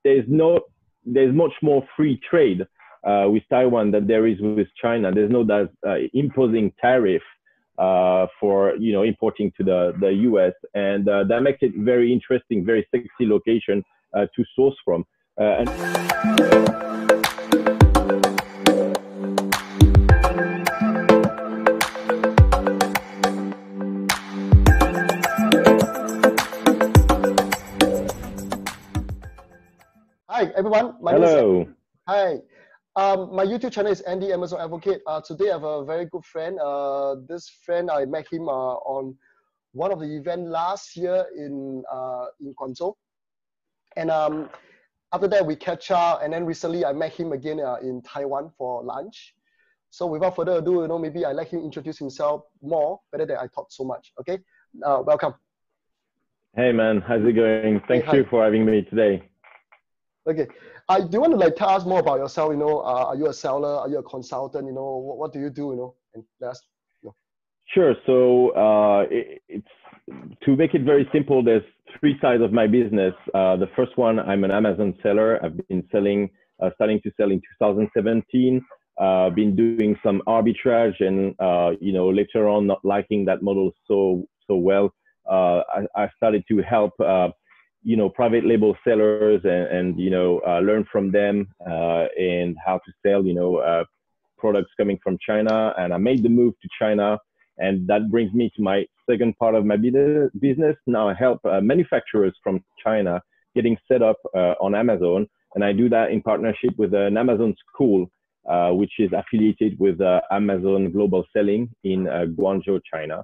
there's much more free trade with Taiwan than there is with China. There's no imposing tariff for importing to the US, and that makes it very interesting, very sexy location to source from. Hi everyone. Hello. Hi. My YouTube channel is Andy Amazon Advocate. Today I have a very good friend. This friend, I met him on one of the events last year in Guangzhou. And after that we catch up, and then recently I met him again in Taiwan for lunch. So without further ado, maybe I let him introduce himself more, better than I talk so much. Okay, welcome. Hey man, how's it going? Thank you for having me today. Okay, do you want to tell us more about yourself? Are you a seller? Are you a consultant? What do you do? And let us know. Sure. So it's to make it very simple. There's three sides of my business. The first one, I'm an Amazon seller. I've been starting to sell in 2017. Been doing some arbitrage, and later on, not liking that model so well, I started to help. Private label sellers and learn from them and how to sell, products coming from China. And I made the move to China, and that brings me to my second part of my business. Now I help manufacturers from China getting set up on Amazon, and I do that in partnership with an Amazon school, which is affiliated with Amazon Global Selling in Guangzhou, China.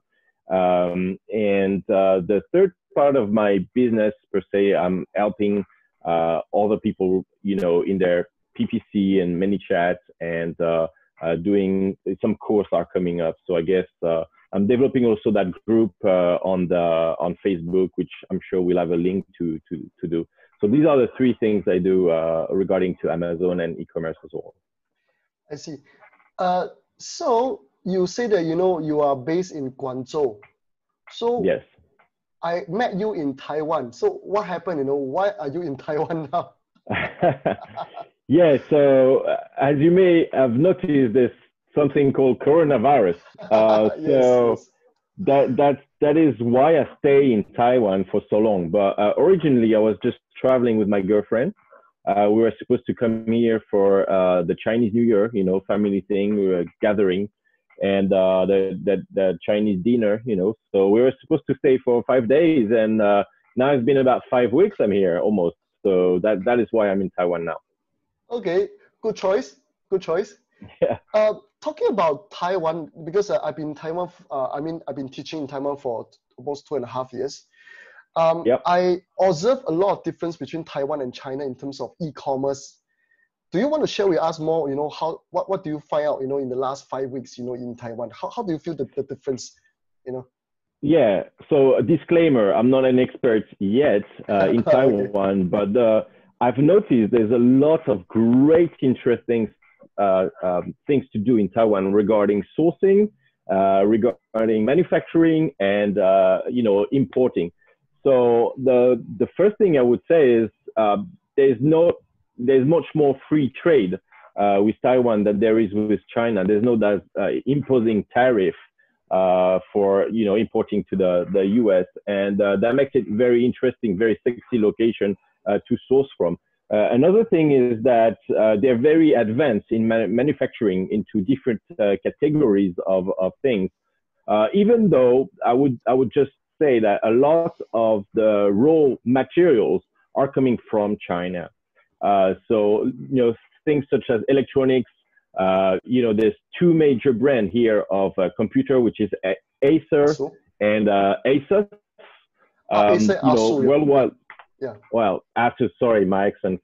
And the third part of my business, per se, I'm helping other people, in their PPC and ManyChat, and doing some course are coming up. So I guess I'm developing also that group on Facebook, which I'm sure we'll have a link to do. So these are the three things I do regarding to Amazon and e-commerce as well. I see. So you say that you are based in Guangzhou. So yes. I met you in Taiwan. So what happened? Why are you in Taiwan now? Yeah. So as you may have noticed, there's something called coronavirus. Yes. That is why I stay in Taiwan for so long. But originally, I was just traveling with my girlfriend. We were supposed to come here for the Chinese New Year, family thing. We were gathering. And the Chinese dinner, so we were supposed to stay for 5 days, and now it's been about 5 weeks. I'm here almost, so that is why I'm in Taiwan now. Okay, good choice. Good choice. Yeah. Talking about Taiwan, because I've been in Taiwan. I've been teaching in Taiwan for almost 2.5 years. Yep. I observe a lot of difference between Taiwan and China in terms of e-commerce. Do you want to share with us more, what do you find out, in the last 5 weeks, in Taiwan? How do you feel the difference, Yeah, so a disclaimer, I'm not an expert yet in Taiwan, okay. But I've noticed there's a lot of great, interesting things to do in Taiwan regarding sourcing, regarding manufacturing, and, importing. So the first thing I would say is there's much more free trade with Taiwan than there is with China. There's no imposing tariff for importing to the US, and that makes it very interesting, very sexy location to source from. Another thing is that they're very advanced in manufacturing into different categories of things. Even though I would just say that a lot of the raw materials are coming from China. So, things such as electronics, there's two major brands here of computer, which is Acer and Asus. Worldwide. Yeah. Well, Asus, sorry, my accent.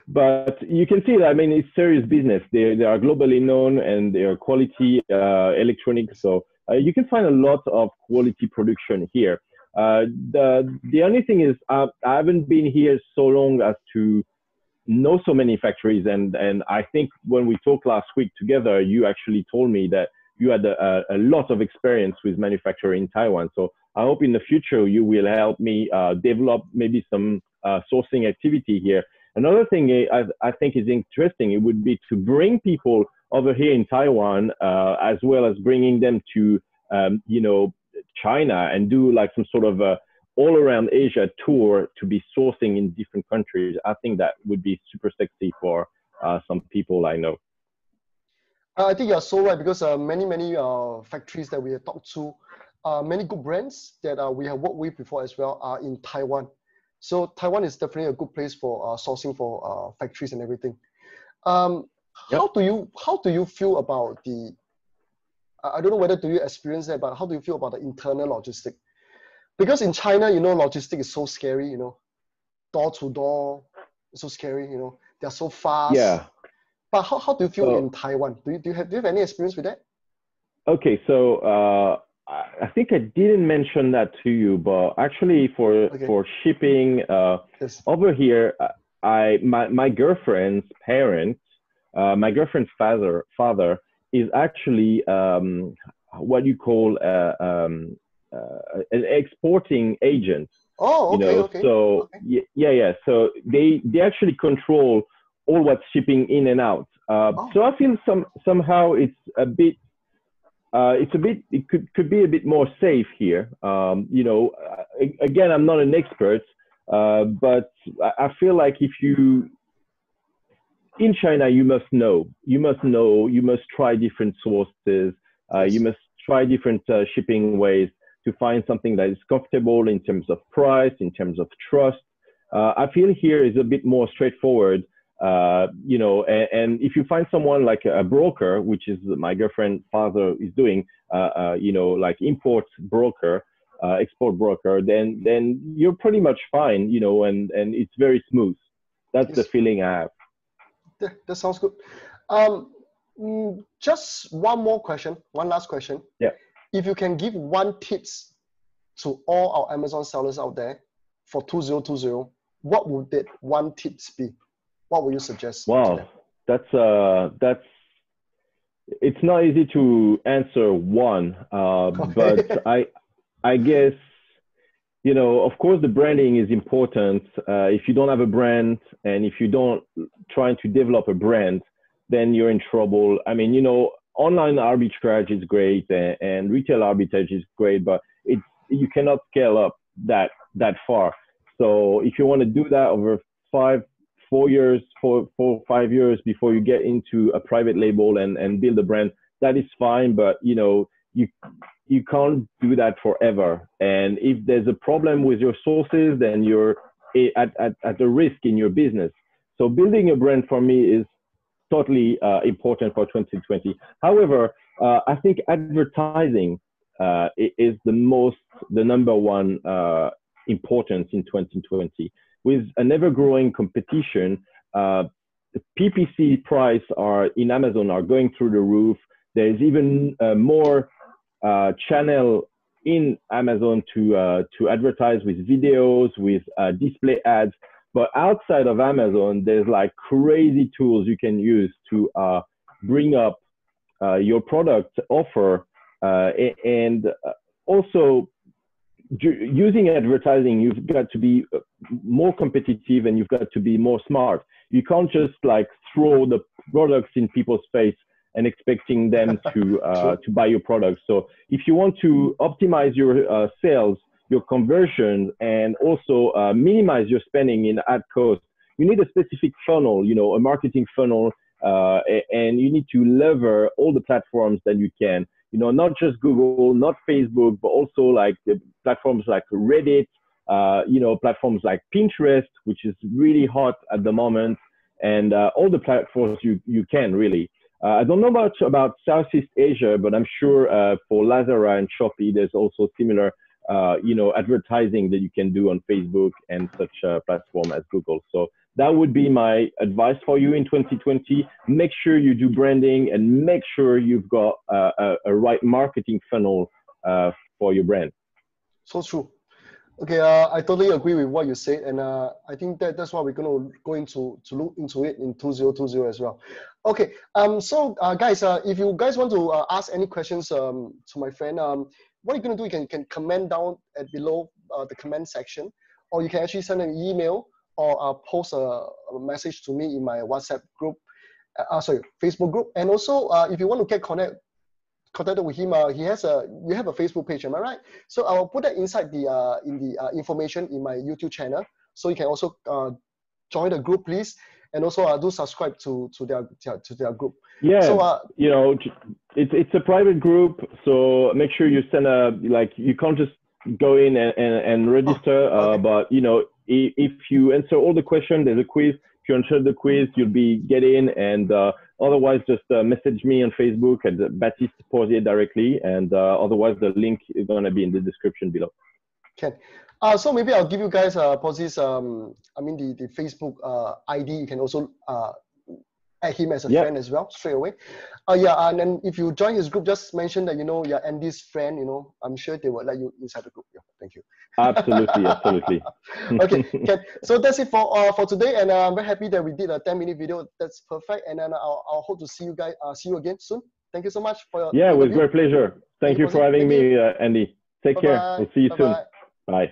But you can see that, it's serious business. They are globally known, and they are quality electronics. So you can find a lot of quality production here. The only thing is I haven't been here so long as to know so many factories, and I think when we talked last week together, you actually told me that you had a lot of experience with manufacturing in Taiwan. So I hope in the future you will help me develop maybe some sourcing activity here. Another thing I think is interesting, it would be to bring people over here in Taiwan, as well as bringing them to, you know, China, and do like some sort of a all around Asia tour to be sourcing in different countries. I think that would be super sexy for some people I know. I think you're so right, because many factories that we have talked to, many good brands that we have worked with before as well are in Taiwan. So Taiwan is definitely a good place for sourcing for factories and everything. How do you feel about the? I don't know whether do you experience that, but how do you feel about the internal logistic? Because in China, you know, logistic is so scary. You know, door to door, it's so scary. You know, they're so fast. Yeah. But how do you feel in Taiwan? Do you have any experience with that? Okay, so I think I didn't mention that to you, but actually for shipping yes. over here, my girlfriend's parents, my girlfriend's father is actually what you call an exporting agent. Oh, okay, you know? okay. So okay. yeah. So they actually control all what's shipping in and out. So I feel somehow it could be a bit more safe here. You know, again, I'm not an expert, but I feel like if you in China, you must try different sources. Yes. You must try different shipping ways to find something that is comfortable in terms of price, in terms of trust. I feel here is a bit more straightforward. You know, and if you find someone like a broker, which is my girlfriend's father is doing, you know, like import broker, export broker, then you're pretty much fine, you know, and it's very smooth. That's the feeling I have. That sounds good. Just one last question. Yeah. If you can give one tips to all our Amazon sellers out there for 2020, what would that one tips be? What would you suggest? Wow, that's it's not easy to answer one, but I guess, you know, of course the branding is important. If you don't have a brand, and if you don't try to develop a brand, then you're in trouble. I mean, you know, online arbitrage is great, and retail arbitrage is great, but you cannot scale up that far. So if you want to do that over 4 or 5 years before you get into a private label and build a brand, that is fine. But you know, you can't do that forever. And if there's a problem with your sources, then you're at a risk in your business. So building a brand for me is totally important for 2020. However, I think advertising is the number one importance in 2020. With an ever-growing competition, the PPC price in Amazon are going through the roof. There's even more channel in Amazon to advertise with videos, with display ads. But outside of Amazon, there's like crazy tools you can use to bring up your product offer, and also using advertising, you've got to be more competitive, and you've got to be more smart. You can't just like throw the products in people's face and expecting them to buy your products. So if you want to optimize your sales, your conversion, and also minimize your spending in ad cost, you need a specific funnel, you know, a marketing funnel, and you need to lever all the platforms that you can. You know, not just Google, not Facebook, but also like the platforms like Reddit, you know, platforms like Pinterest, which is really hot at the moment, and all the platforms you can really. I don't know much about Southeast Asia, but I'm sure for Lazada and Shopee, there's also similar, you know, advertising that you can do on Facebook and such a platform as Google. So that would be my advice for you in 2020. Make sure you do branding, and make sure you've got a right marketing funnel for your brand. So true. Okay, I totally agree with what you said, and I think that's why we're going to go into look into it in 2020 as well. Okay. So guys, if you guys want to ask any questions to my friend, what you're gonna do, you can comment down at below the comment section, or you can actually send an email or post a message to me in my WhatsApp group, Facebook group. And also, if you want to get connected with him, we have a Facebook page, am I right? So I will put that inside the information in my YouTube channel. So you can also join the group, please, and also do subscribe to their group. Yeah, so, you know, it's a private group, so make sure you send you can't just go in and register. Okay. But you know, if you answer all the questions, there's a quiz. If you answer the quiz, you'll get in, and otherwise just message me on Facebook at Baptiste Porzier directly, and otherwise the link is gonna be in the description below. Okay. So maybe I'll give you guys Porzier's the Facebook ID. You can also add him as a friend as well straight away. And then if you join his group, just mention that you're Andy's friend. I'm sure they will let you inside the group. Yeah, thank you. Absolutely, absolutely. Okay. So that's it for today, and I'm very happy that we did a 10-minute video. That's perfect, and then I'll hope to see you again soon. Thank you so much for your it was a great pleasure. Thank you for having me, Andy. Take care. We'll see you soon. Bye.